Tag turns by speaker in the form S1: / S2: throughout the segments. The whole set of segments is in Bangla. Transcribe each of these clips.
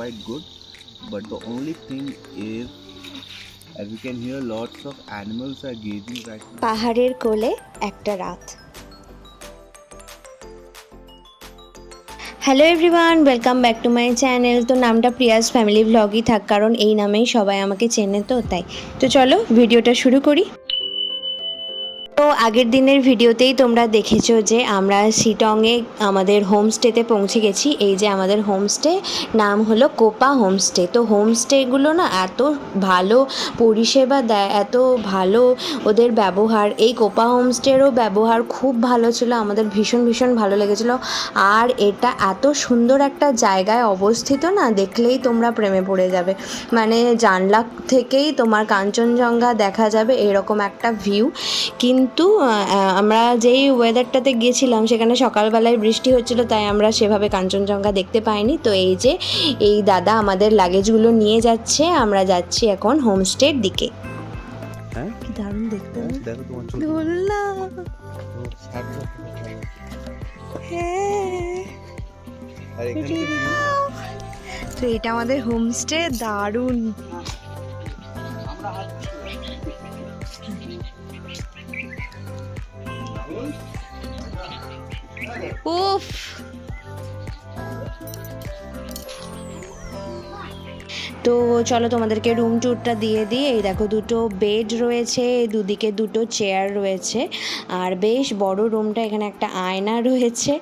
S1: quite good, but the only thing is, as you can hear, lots of animals are gazing right now.
S2: পাহাড়ের কোলে একটা রাত। Hello everyone, welcome back to my channel. তো নামটা প্রিয়াস ফ্যামিলি ভ্লগই থাক, কারণ এই নামেই সবাই আমাকে চেনে, তো তাই। তো চলো ভিডিওটা শুরু করি। তো আগের দিনের ভিডিওতেই তোমরা দেখেছো যে আমরা শিটংয়ে আমাদের হোমস্টেতে পৌঁছে গেছি। এই যে আমাদের হোমস্টে, নাম হলো কোপা হোমস্টে। তো হোমস্টেগুলো না এত ভালো পরিষেবা দেয়, এত ভালো ওদের ব্যবহার। এই কোপা হোমস্টেরও ব্যবহার খুব ভালো ছিল, আমাদের ভীষণ ভীষণ ভালো লেগেছিলো। আর এটা এত সুন্দর একটা জায়গায় অবস্থিত না, দেখলেই তোমরা প্রেমে পড়ে যাবে। মানে জানলা থেকেই তোমার কাঞ্চনজঙ্ঘা দেখা যাবে, এরকম একটা ভিউ। কিন্তু আমরা যেই ওয়েদারটাতে গিয়েছিলাম সেখানে সকালবেলায় বৃষ্টি হচ্ছিল, তাই আমরা সেভাবে কাঞ্চনজঙ্ঘা দেখতে পাইনি। তো এই যে এই দাদা আমাদের লাগেজগুলো নিয়ে যাচ্ছে, আমরা যাচ্ছি এখন হোমস্টের দিকে।
S1: হ্যাঁ,
S2: কি দারুণ দেখতে না?
S1: দেখো তোমার ছবি।
S2: বললাম হ্যাঁ।
S1: আর এখানে
S2: তো এটা আমাদের হোমস্টে, দারুণ। উফ, তো চলো তোমাদেরকে রুম ট্যুরটা দিয়ে দিই। এই দেখো, দুটো বেড রয়েছে, দুদিকে দুটো চেয়ার রয়েছে, আর বেশ বড় রুমটা। এখানে একটা আয়না রয়েছে,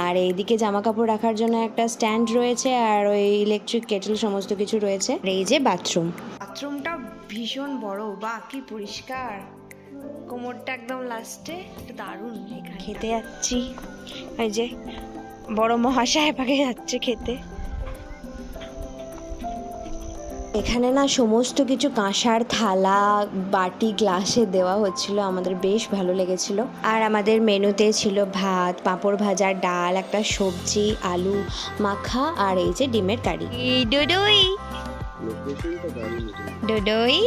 S2: আর এইদিকে জামা কাপড় রাখার জন্য একটা স্ট্যান্ড রয়েছে, আর ওই ইলেকট্রিক কেটল সমস্ত কিছু রয়েছে। আর এই যে বাথরুমটা ভীষণ বড়, বা কি পরিষ্কার। কোমরটা একদম লাস্টে, দারুণ। খেতে যাচ্ছি, এই যে বড় মহাশয় পাকে যাচ্ছে খেতে। এখানে না সমস্ত কিছু কাঁসার থালা, বাটি, গ্লাসে দেওয়া হচ্ছিল, আমাদের বেশ ভালো লেগেছিল। আর আমাদের মেনুতে ছিল ভাত, পাঁপড় ভাজা, ডাল, একটা সবজি, আলু মাখা, আর এই যে ডিমের কারি। ডোডোই
S1: লোকেশনটা দারুণ।
S2: ডোডোই,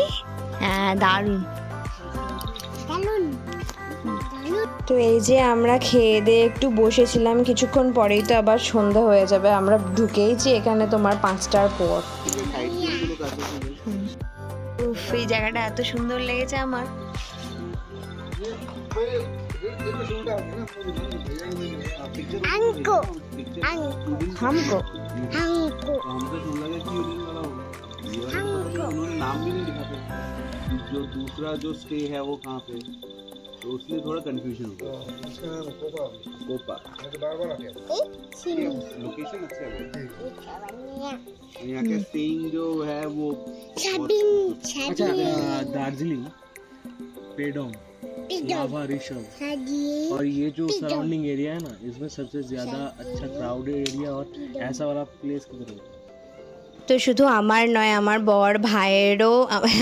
S2: হ্যাঁ দারুণ। তো এই যে আমরা খেয়ে দিয়ে একটু বসেছিলাম, কিছুক্ষণ পরেই তো আবার সন্ধ্যা হয়ে যাবে। আমরা ঢুকেইছি এখানে তোমার 5টার পর। উফ, এই জায়গাটা এত সুন্দর লেগেছে আমার।
S1: नाम भी नहीं लिखा था, जो दूसरा जो स्टे है वो कहाँ पे, तो उसलिए थोड़ा कंफ्यूजन हो गया। कोपा लोकेशन अच्छा है, यहाँ के स्टेइंग जो है वो अच्छा, दार्जिलिंग, पेडोंग, लावा, ऋषभ, और ये जो सराउंडिंग एरिया है ना, इसमें सबसे ज्यादा अच्छा क्राउडेड एरिया और ऐसा वाला प्लेस किधर है।
S2: তো শুধু আমার নয়, আমার বর, ভাইয়েরও,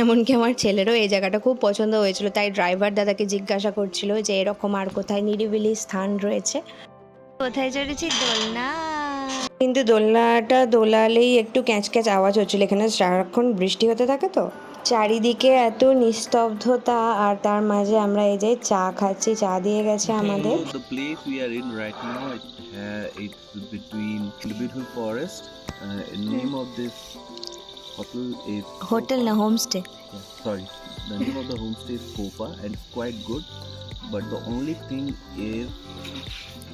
S2: এমনকি আমার ছেলেরও এই জায়গাটা খুব পছন্দ হয়েছিল। তাই ড্রাইভার দাদাকে জিজ্ঞাসা করছিল যে এরকম আর কোথায় নিরিবিলি স্থান রয়েছে। কোথায় চড়েছি? দোলনা। কিন্তু দোলনাটা দোলালেই একটু ক্যাঁচ ক্যাঁচ আওয়াজ হচ্ছিল। এখানে সারাক্ষণ বৃষ্টি হতে থাকে, তো চারিদিকে এত নিস্তব্ধতা, আর তার মাঝে আমরা এই যে চা খাচ্ছি, চা দিয়ে গেছে আমাদের।
S1: The place we are in right now, it's between the beautiful forest. The name of this hotel is
S2: hotel না, homestay.
S1: sorry, the name of the homestay is Kopa, and it's quite good. But the only thing is,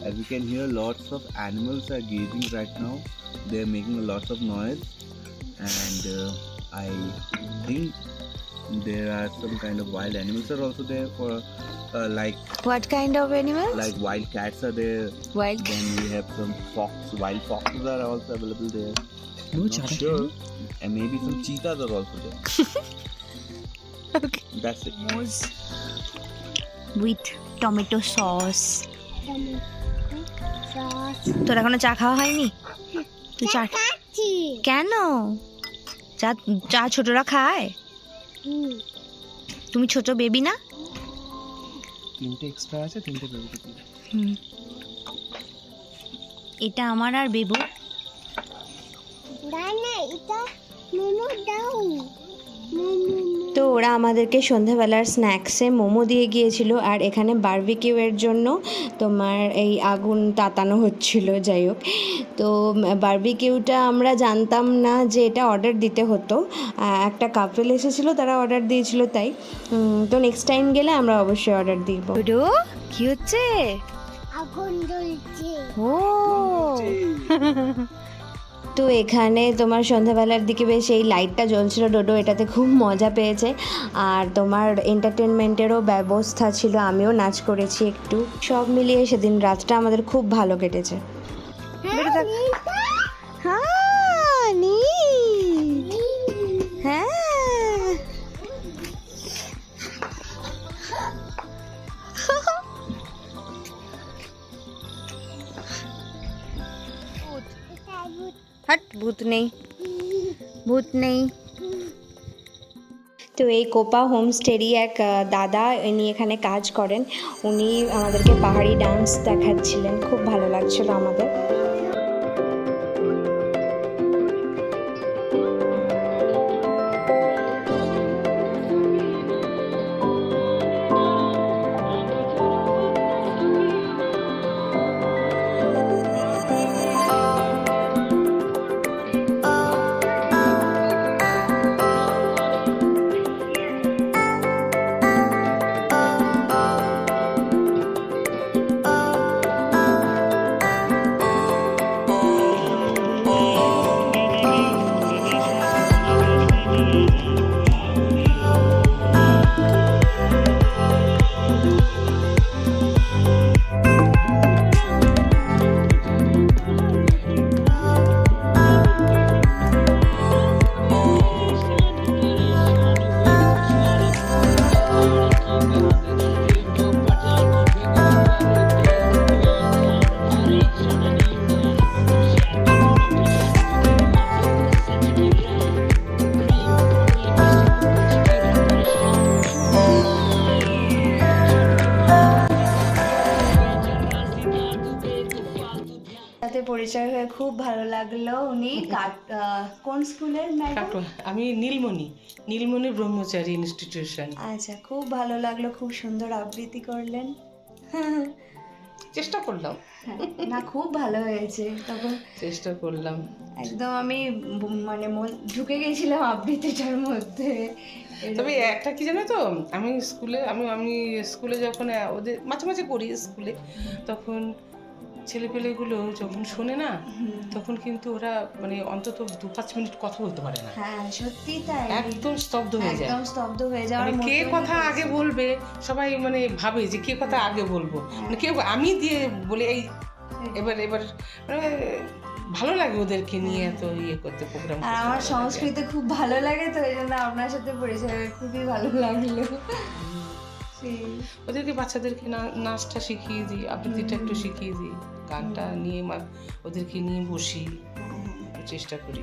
S1: as you can hear, lots of animals are gazing right now. They're making a lot of noise, and I think there are some kind of wild animals are also there for like
S2: What kind of animals?
S1: like wild cats are there.
S2: Wild
S1: Then we have some wild foxes are also available there.
S3: No,
S1: Not sure. And maybe some cheetahs are also there.
S2: Okay.
S1: That's it.
S2: Moose with tomato sauce. তোর এখনো চা খাওয়া হয়নি? তুই চা কেন? চা চা ছোটরা খায়? তুমি ছোট বেবি না?
S3: তিনটে এক্সট্রা আছে, তিনটে বেবিকে দিই।
S2: এটা আমার আর বেবু।
S4: না না, এটা মোমো দাও, মোমো।
S2: তো ওরা আমাদেরকে সন্ধ্যাবেলার স্ন্যাক্সে মোমো দিয়ে গিয়েছিল, আর এখানে বারবিকিউয়ের জন্য তোমার এই আগুন তাতানো হচ্ছিল। যাই হোক, তো বারবিকিউটা আমরা জানতাম না যে এটা অর্ডার দিতে হতো, একটা কাপল এসেছিলো তারা অর্ডার দিয়েছিল তাই। তো নেক্সট টাইম গেলে আমরা অবশ্যই অর্ডার দিব। কি হচ্ছে?
S4: আগুন জ্বলছে।
S2: ও তো এখানে তোমার সন্ধ্যাবেলার দিকে বেশ এই লাইটটা জ্বলছিল, ডোডো এটাতে খুব মজা পেয়েছে। আর তোমার এন্টারটেনমেন্টেরও ব্যবস্থা ছিল, আমিও নাচ করেছি একটু। সব মিলিয়ে সেদিন রাতটা আমাদের খুব ভালো কেটেছে। হ্যাঁ নীল, হ্যাঁ হট, ভূত নেই, ভূত নেই। তো এই কোপা হোমস্টেরই এক দাদা ইনি এখানে কাজ করেন, উনি আমাদেরকে পাহাড়ি ডান্স দেখাচ্ছিলেন, খুব ভালো লাগছিল আমাদের। পরিচয় হয়ে খুব ভালো লাগলো। উনি কোন স্কুলের ম্যাডাম?
S5: আমি নীলমণি ব্রহ্মচারী ইনস্টিটিউশন।
S2: আচ্ছা, খুব ভালো লাগলো, খুব সুন্দর আবৃত্তি করলেন।
S5: চেষ্টা করলাম,
S2: না খুব ভালো হয়েছে, তখন
S5: চেষ্টা করলাম
S2: একদম আমি মানে ঢুকে গেছিলাম আবৃত্তিটার মধ্যে।
S5: তবে একটা কি জানো তো, আমি স্কুলে যখন ওদের মাঝে মাঝে করি স্কুলে, তখন ছেলেপেলেগুলো যখন শোনে না, তখন কিন্তু ওরা মানে অন্তত 2-5 মিনিট কথা বলতে পারে না।
S2: হ্যাঁ সত্যি তাই,
S5: একদম স্তব্ধ হয়ে যায়,
S2: একদম স্তব্ধ হয়ে যায়।
S5: মানে কে কথা আগে বলবে সবাই মানে ভাবে যে কে কথা আগে বলবো, মানে কেউ আমি দিয়ে বলে এই এবার মানে ভালো লাগে ওদেরকে নিয়ে এত ইয়ে করতে, প্রোগ্রাম।
S2: আর আমার সংস্কৃতি খুব ভালো লাগে, তো এই জন্য আপনার সাথে পরিচয় খুবই ভালো লাগলো।
S5: ওদেরকে বাচ্চাদেরকে নাচটা শিখিয়ে দিই, আবৃত্তিটা একটু শিখিয়ে দিই, গানটা নিয়ে ওদেরকে নিয়ে বসি, চেষ্টা করি।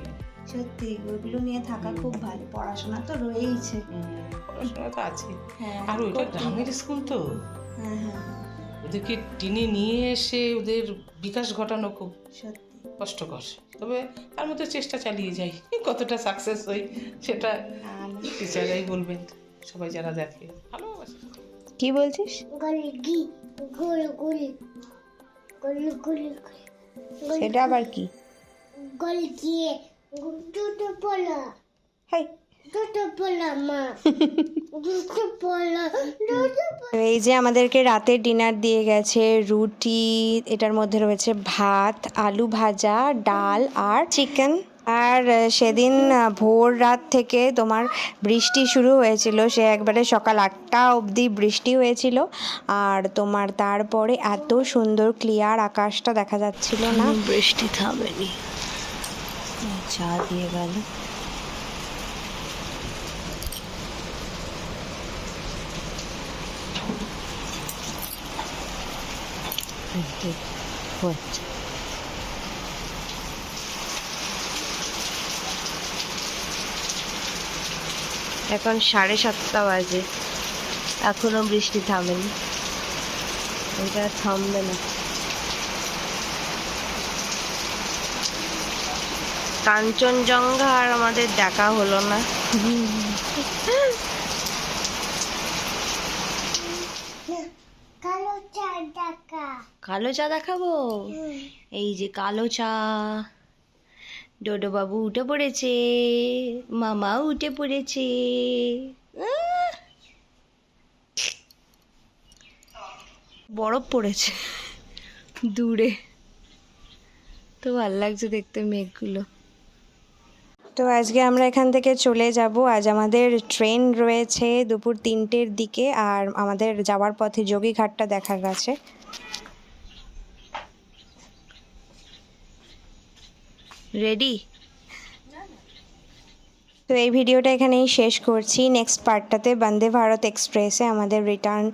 S2: সত্যি ওইগুলো নিয়ে থাকা খুব ভালো, পড়াশোনা তো রয়েইছে।
S5: পড়াশোনা তো আছে, আর ওইটা গ্রামের স্কুল তো,
S2: হ্যাঁ
S5: ওদেরকে টেনে নিয়ে এসে ওদের বিকাশ ঘটানো খুব
S2: সত্যি
S5: কষ্টকর, তবে তার মধ্যে চেষ্টা চালিয়ে যাই। কতটা সাকসেস হই সেটা টিচাররাই বলবেন, সবাই যারা দেখে। ভালোবাসে।
S2: কি বলছিস? সেটা আবার কি? এই যে আমাদেরকে রাতের ডিনার দিয়ে গেছে, রুটি, এটার মধ্যে রয়েছে ভাত, আলু ভাজা, ডাল আর চিকেন। আর সেদিন ভোর রাত থেকে তোমার বৃষ্টি শুরু হয়েছিল, সে একবারে সকাল 8টা অবধি বৃষ্টি হয়েছিল। আর তোমার তারপরে এত সুন্দর ক্লিয়ার আকাশটা দেখা যাচ্ছিল না, বৃষ্টি থামেনি। চা দিয়ে গেল। এখন 7:30 বাজে, এখনো বৃষ্টি থামেনি, এটা থামবে না। কাঞ্চনজঙ্ঘা আর আমাদের দেখা হলো না। কালো চা দেখাবো? এই যে কালো চা। ডোডো বাবু উঠে পড়েছে, মামাও উঠে পড়েছে। আহ! বরফ পড়েছে দূরে, তো ভাল লাগছে দেখতে মেঘগুলো। তো আজকে আমরা এখান থেকে চলে যাব। আজ আমাদের ট্রেন রয়েছে দুপুর 3টের দিকে, আর আমাদের যাওয়ার পথে যোগীঘাটটা দেখার আছে। রেডি? তো এই ভিডিওটা এখানেই শেষ করছি। নেক্সট পার্টটাতে বন্দে ভারত এক্সপ্রেসে আমাদের রিটার্ন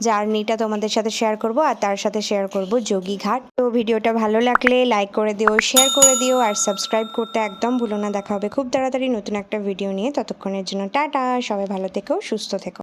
S2: জার্নিটা তোমাদের সাথে শেয়ার করব, আর তার সাথে শেয়ার করব যোগীঘাট। তো ভিডিওটা ভালো লাগলে লাইক করে দিও, শেয়ার করে দিও, আর সাবস্ক্রাইব করতে একদম ভুলো না। দেখা হবে খুব তাড়াতাড়ি নতুন একটা ভিডিও নিয়ে। ততক্ষণের জন্য টাটা, সবাই ভালো থেকো, সুস্থ থেকো।